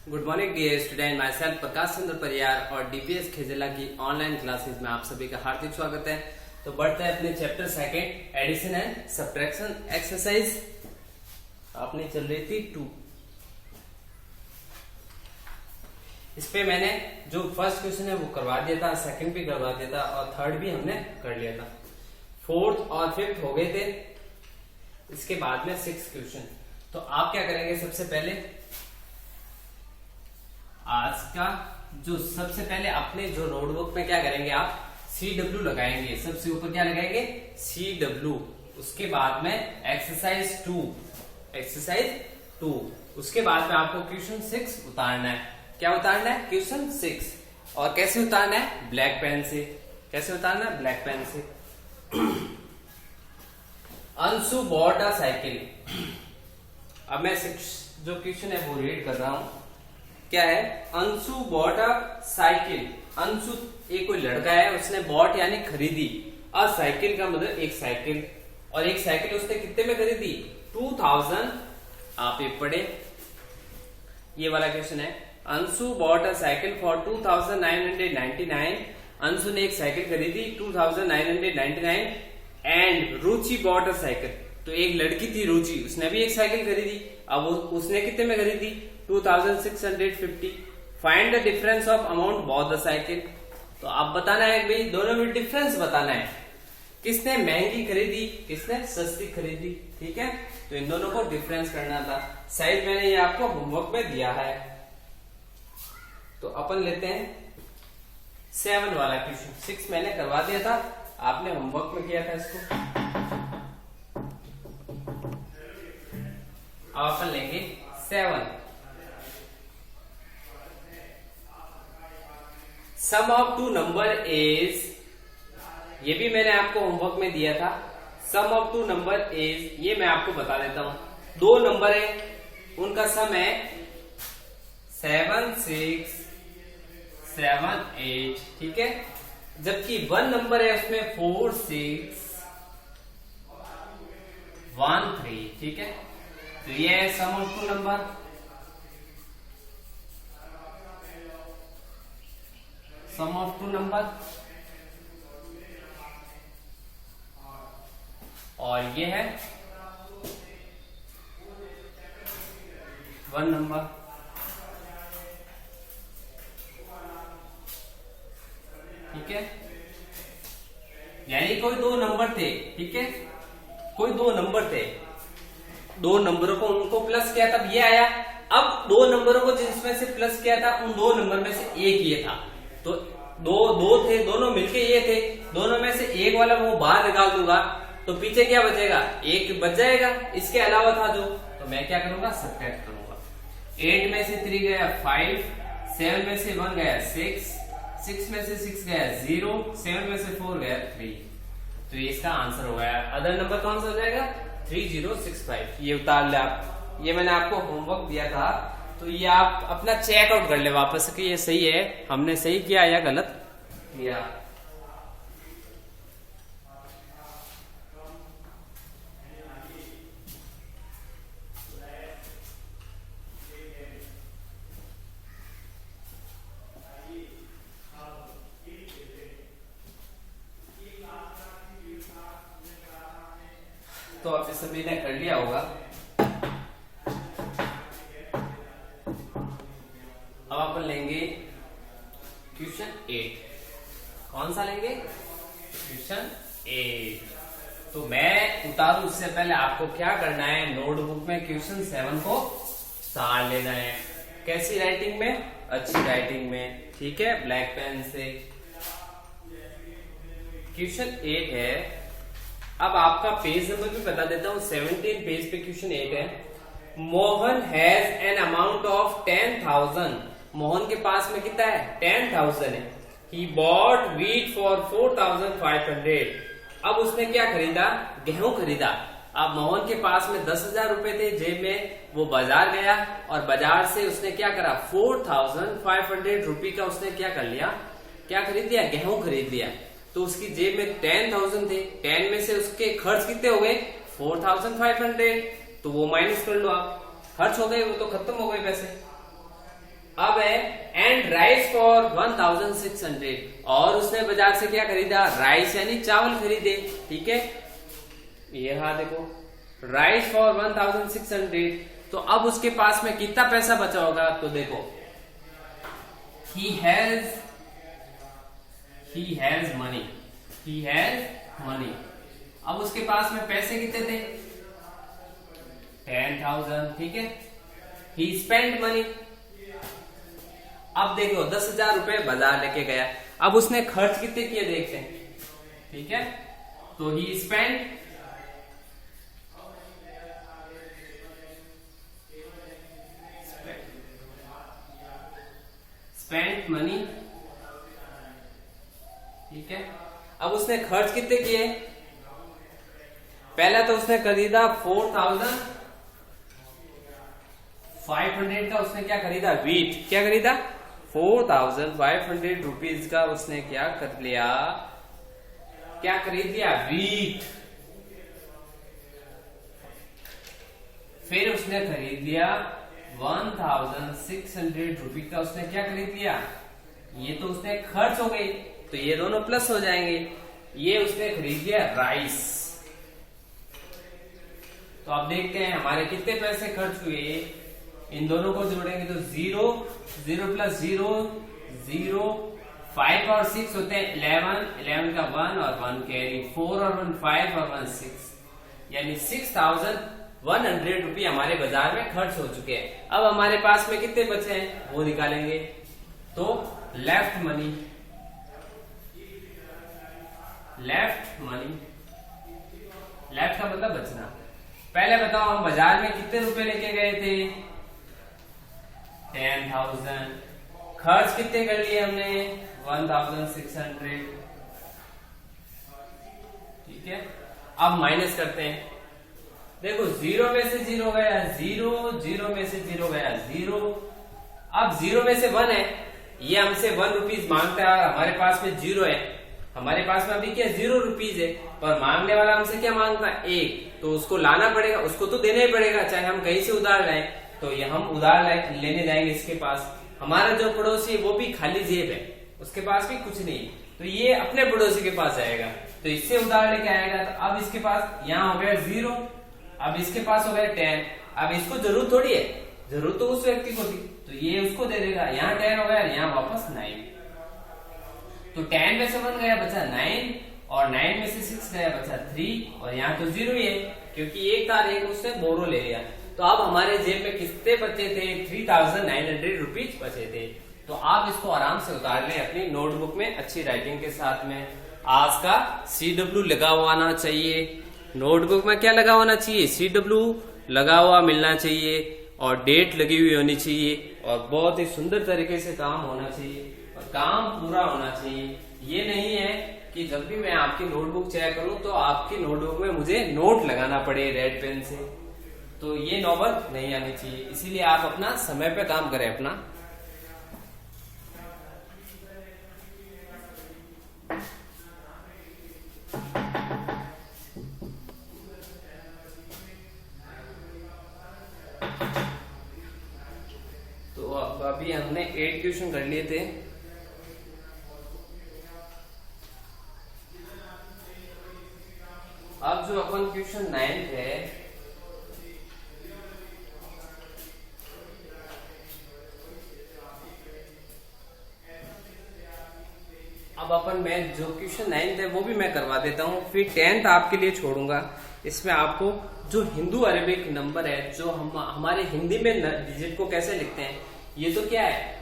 Good morning dear student, my self Prakash Chandra Pariyar और DPS खेजेला की online classes में आप सभी का हार्दिक स्वागत है। तो बढ़ते हैं अपने chapter second, addition and subtraction exercise. आपने चल रही थी 2। इस पे मैंने जो फर्स्ट क्वेश्चन है वो करवा दिया था, सेकंड भी करवा दिया था और थर्ड भी हमने कर लिया था। फोर्थ और फिफ्थ हो गए थे। इसके बाद में 6 क्वेश्चन। तो आप क्या करेंगे, सबसे पहले आज का जो सबसे पहले अपने जो नोटबुक में क्या करेंगे, आप CW लगाएंगे। सबसे ऊपर क्या लगाएंगे, CW। उसके बाद में एक्सरसाइज 2। उसके बाद में आपको क्वेश्चन 6 उतारना है। क्या उतारना है, क्वेश्चन 6। और कैसे उतारना है, ब्लैक पेन से। कैसे उतारना है, ब्लैक पेन से। Anshu bought a cycle. अब मैं 6 जो क्वेश्चन है वो रीड कर रहा हूं। क्या है, Anshu bought a cycle. Anshu एक कोई लड़का है, उसने बॉट यानी खरीदी। अ साइकिल का मतलब एक साइकिल, और एक साइकिल उसने कितने में खरीदी, 2000। आप ये पढ़े, ये वाला क्वेश्चन है। Anshu bought a cycle for 2999। Anshu ने एक साइकिल खरीदी 2999 and Ruchi bought a cycle. तो एक लड़की थी रुचि, उसने भी एक साइकिल खरीदी। अब उसने कितने में खरीदी, 2650। Find the difference of amount both the cycle. तो आप बताना है भाई, दोनों में डिफरेंस बताना है, किसने महंगी खरीदी, किसने सस्ती खरीदी। ठीक है, तो इन दोनों को डिफरेंस करना था। साइज मैंने ये आपको होमवर्क में दिया है। तो अपन लेते हैं 7 वाला क्वेश्चन। 6 मैंने करवा दिया था, आपने होमवर्क में किया था इसको। अब अपन लेंगे 7। सम ऑफ 2 नंबर इज, ये भी मैंने आपको होमवर्क में दिया था। सम ऑफ 2 नंबर इज, ये मैं आपको बता देता हूं। 2 नंबर है, उनका सम है 7 6 7 8। ठीक है, जबकि 1 नंबर है, उसमें 4 6 1 3। ठीक है, तो ये है sum of 2 number. Sum of 2 number, और ये है 1 नंबर। ठीक है, यानी कोई 2 नंबर थे। ठीक है, कोई 2 नंबर थे, 2 नंबरों को उनको प्लस किया तब ये आया। अब 2 नंबरों को जिसमें से प्लस किया था, उन 2 नंबर में से एक ये था। तो दो थे, दोनों मिलके ये थे। दोनों में से एक वाला वो बाहर निकाल दूंगा, तो पीछे क्या बचेगा, एक बच जाएगा। इसके अलावा था जो, तो मैं क्या करूंगा, सब्ट्रैक्ट करूंगा। 8 में से 3 गया 5, 7 में से 1 गया 6, 6 में से 6 गया 0, 7 में से 4 गया 3। तो ये इसका आंसर हो गया। अदर नंबर कौन सा हो जाएगा, 3065। ये उतार ले आप, ये मैंने आपको होमवर्क दिया था। तो ये आप अपना चेकआउट कर ले वापस कि ये सही है, हमने सही किया या गलत किया। तो आप सभी ने कर लिया होगा। अब अपन लेंगे क्वेश्चन 8। कौन सा लेंगे, क्वेश्चन 8। तो मैं उतारू उससे पहले आपको क्या करना है, नोटबुक में क्वेश्चन 7 को उतार लेना है। कैसी राइटिंग में, अच्छी राइटिंग में। ठीक है, ब्लैक पेन से। क्वेश्चन 8 है। अब आपका पेज नंबर भी बता देता हूं, 17 पेज पे क्वेश्चन 8 है। Mohan has an amount of 10,000। Mohan के पास में कितना है, 10,000 है। He bought wheat for 4,500। अब उसने क्या खरीदा, गेहूं खरीदा। अब मोहन के पास में 10,000 रुपए थे जेब में, वो बाजार गया और बाजार से उसने क्या करा, 4,500 रुपए का उसने क्या कर लिया, क्या खरीद लिया, गेहूं खरीद लिया। तो उसकी जेब में 10,000 थे, 10 में से उसके खर्च कितने हो गए, 4,500। तो वो माइनस कर लो आप, खर्च हो गए, वो तो खत्म हो गए पैसे। अब है एंड राइस फॉर 1600, और उसने बाजार से क्या खरीदा, राइस यानी चावल खरीदे। ठीक है, ये हाँ देखो राइस फॉर 1600, तो अब उसके पास में कितना पैसा बचा होगा, तो देखो he has money, अब उसके पास में पैसे कितने थे, 10,000। ठीक है, he spent money। अब देखो 10,000 रुपए बाजार लेके गया, अब उसने खर्च कितने किए देखते हैं। ठीक है, तो he spent money। ठीक है, अब उसने खर्च कितने किए, पहला तो उसने खरीदा 4,500 का, उसने क्या खरीदा, वीट। क्या खरीदा, 4,500 रुपीज का उसने क्या कर लिया, क्या खरीद लिया, वीट। फिर उसने खरीद लिया 1,600 रुपीज का, उसने क्या खरीद लिया, ये तो उसने खर्च हो गई, तो ये दोनों प्लस हो जाएंगे। ये उसने खरीद लिया राइस। तो अब देखते हैं हमारे कितने पैसे खर्च हुए, इन दोनों को जोड़ेंगे तो 0 प्लस 0 0, 5 और 6 होते हैं 11 का 1 और 1 कैरी, 4 और 1 5 और 1 6, यानी 6,100 रुपये हमारे बाजार में खर्च हो चुके हैं। अब हमारे पास में कितने बचे हैं वो निकालेंगे, तो लेफ्ट मनी लेफ्ट का मतलब बचना। पहले बताओ हम बाजार में कितने रुपए लेके गए थे, 10,000। खर्च कितने कर लिए हमने, 1,600। ठीक है, अब माइनस करते हैं, देखो 0 में से 0 गया 0, 0 में से 0 गया 0। अब 0 में से 1 है, ये हमसे 1 रुपीज मांगता है और हमारे पास में 0 है, हमारे पास में अभी क्या 0 रुपीज है, पर मांगने वाला हमसे क्या मांगता है, 1, तो उसको लाना पड़ेगा, उसको तो देना ही पड़ेगा, चाहे हम कहीं से उधार लाएं। तो ये हम उधार लेने जाएंगे इसके पास। हमारा जो पड़ोसी है वो भी खाली जेब है, उसके पास भी कुछ नहीं, तो ये अपने पड़ोसी के पास जाएगा, तो इससे उधार लेके आएगा। तो अब इसके पास यहाँ हो गया 0, अब इसके पास हो गया 10। अब इसको जरूरत थोड़ी है, जरूरत तो उस व्यक्ति को थी, तो ये उसको दे देगा। यहाँ 10 हो गया, यहाँ वापस 9, तो 10 में से 1 गया बचा 9, और 9 में से 6 गया बचा 3, और यहाँ तो 0 ही है क्योंकि एक तार एक उसने बोरो ले लिया। तो अब हमारे जेब में कितने बचे थे, 3,900 रुपीज बचे थे। तो आप इसको आराम से उतार लें अपनी नोटबुक में अच्छी राइटिंग के साथ में। आज का CW लगा हुआ आना चाहिए, नोटबुक में क्या लगा होना चाहिए, CW लगा हुआ मिलना चाहिए, और डेट लगी हुई होनी चाहिए, और बहुत ही सुंदर तरीके से काम होना चाहिए, और काम पूरा होना चाहिए। ये नहीं है कि जब भी मैं आपकी नोटबुक चेक करूं तो आपकी नोटबुक में मुझे नोट लगाना पड़े रेड पेन से, तो ये नौबत नहीं आनी चाहिए। इसीलिए आप अपना समय पे काम करें अपना। तो अब अभी हमने 8 क्वेश्चन कर लिए थे। अब जो अपन क्वेश्चन 9 है, अब अपन मैं जो क्वेश्चन 9 है वो भी मैं करवा देता हूँ, फिर 10th आपके लिए छोड़ूंगा। इसमें आपको जो हिंदू अरेबिक नंबर है, जो हम हमारे हिंदी में डिजिट को कैसे लिखते हैं, ये तो क्या है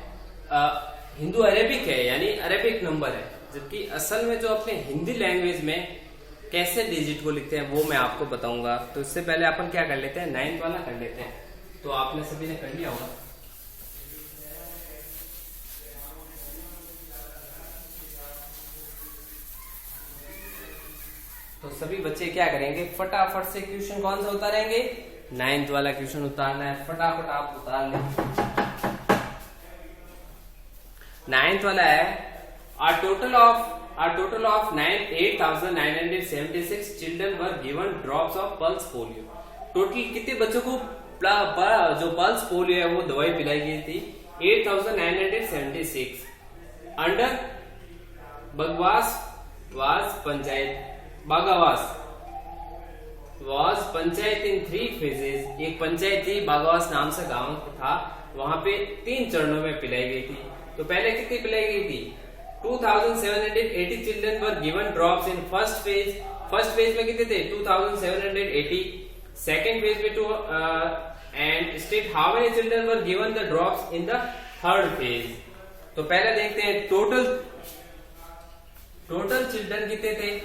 हिंदू अरेबिक है, यानी अरेबिक नंबर है, जबकि असल में जो अपने हिंदी लैंग्वेज में कैसे डिजिट को लिखते हैं वो मैं आपको बताऊंगा। तो इससे पहले अपन क्या कर लेते हैं, 9th वाला कर लेते हैं। तो आपने सभी ने कर लिया होगा। तो सभी बच्चे क्या करेंगे, फटाफट से क्वेश्चन कौन सा उतारेंगे, 9th वाला क्वेश्चन उतारना है, फटाफट आप उतार लें। 9th वाला है, a total of 8,976 children were given drops of pulse polio। Total कितने बच्चों को जो पल्स पोलियो है वो दवाई पिलाई गई थी, 8976 under Bagwas was panchayat in 3 phases। एक पंचायत थी, बागावास नाम से गांव था, वहां पे 3 चरणों में पिलाई गई थी। तो पहले कितनी पिलाई गई थी? 2780 children were given drops in first phase. First phase में कितने थे? 2780। सेकेंड फेज में and state how many children were given the drops in the third phase. तो पहले देखते हैं टोटल चिल्ड्रन कितने थे?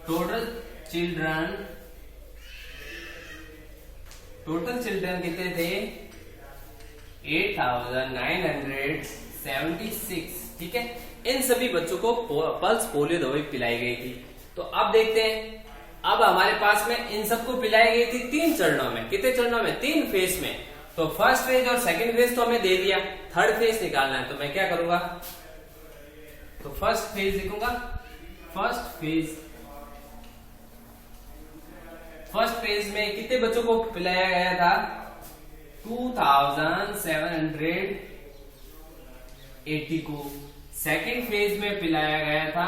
टोटल चिल्ड्रन कितने थे? 8976। ठीक है, इन सभी बच्चों को पल्स पोलियो दवाई पिलाई गई थी। तो अब देखते हैं, अब हमारे पास में इन सबको पिलाई गई थी 3 चरणों में। कितने चरणों में? 3 फेज में। तो फर्स्ट फेज और सेकंड फेज तो हमें दे दिया, थर्ड फेज निकालना है। तो मैं क्या करूंगा? तो फर्स्ट फेज लिखूंगा। फर्स्ट फेज में कितने बच्चों को पिलाया गया था? 2780 को। सेकंड फेज में पिलाया गया था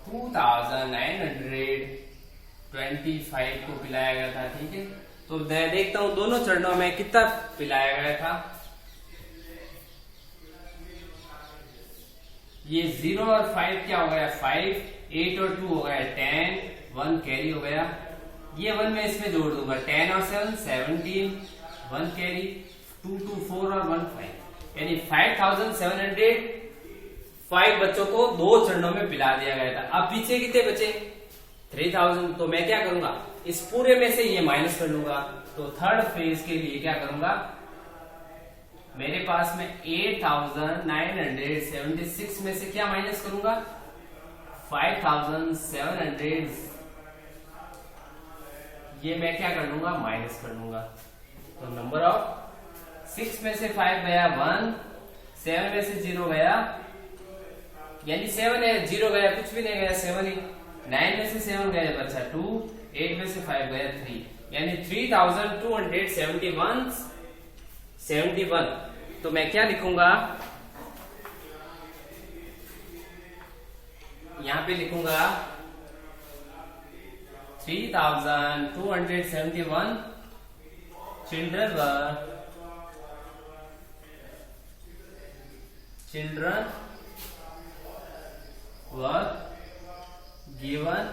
2925 को पिलाया गया था। ठीक है, तो मैं देखता हूं दोनों चरणों में कितना पिलाया गया था। ये 0 और 5 क्या हो गया? 5, 8 और 2 हो गया 10, 1 कैरी हो गया। ये 1 मैं इसमें जोड़ दूंगा, 10 और 7 17, 1 कैरी, 2 2 4 और 1 5, यानी 5705 बच्चों को 2 चरणों में पिला दिया गया था। अब पीछे कितने बचे? 3000। तो मैं क्या करूंगा? इस पूरे में से ये माइनस कर लूंगा। तो थर्ड फेज के लिए क्या करूंगा? मेरे पास में 8976 में से क्या माइनस करूंगा? 5700। ये मैं क्या कर लूंगा? माइनस कर लूंगा। तो नंबर ऑफ 6 में से 5 गया 1, 7 में से 0 गया, यानी 7 है, 0 गया, कुछ भी नहीं गया, 7 ही। 9 में से 7 गया बच्चा 2, 8 में से 5 गया 3, यानी 3271। तो मैं क्या लिखूंगा? यहां पे लिखूंगा 3271 children were given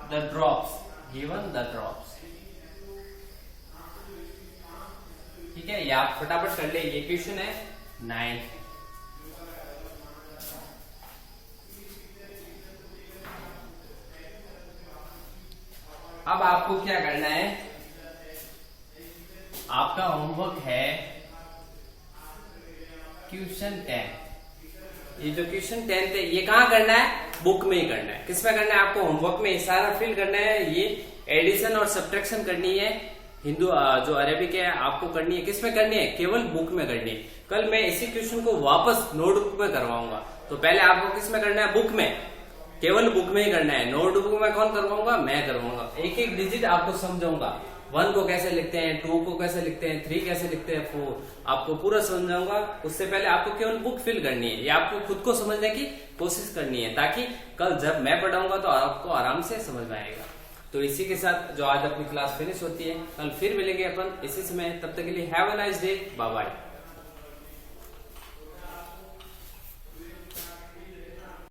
the drops। ठीक है, ये आप फटाफट कर ले। ये क्वेश्चन है 9। अब आपको क्या करना है? आपका होमवर्क है क्वेश्चन 10। ये जो क्वेश्चन 10 है, ये कहाँ करना है? बुक में ही करना है। किसमें करना है? आपको होमवर्क में सारा फिल करना है। ये एडिशन और सब्ट्रैक्शन करनी है, हिंदू जो अरेबिक है आपको करनी है। किसमें करनी है? केवल बुक में करनी है। कल मैं इसी क्वेश्चन को वापस नोटबुक में करवाऊंगा। तो पहले आपको किसमें करना है? बुक में, केवल बुक में ही करना है। नोटबुक में कौन करवाऊंगा? मैं करवाऊंगा। एक एक डिजिट आपको समझाऊंगा। 1 को कैसे लिखते हैं, 2 को कैसे लिखते हैं, 3 कैसे लिखते हैं, 4 आपको पूरा समझाऊंगा। उससे पहले आपको केवल बुक फिल करनी है, या आपको खुद को समझने की कोशिश करनी है, ताकि कल जब मैं पढ़ाऊंगा तो आपको आराम से समझ में आएगा। तो इसी के साथ जो आज अपनी क्लास फिनिश होती है, कल फिर मिलेंगे अपन इसी समय। तब तक के लिए have a nice day, bye bye.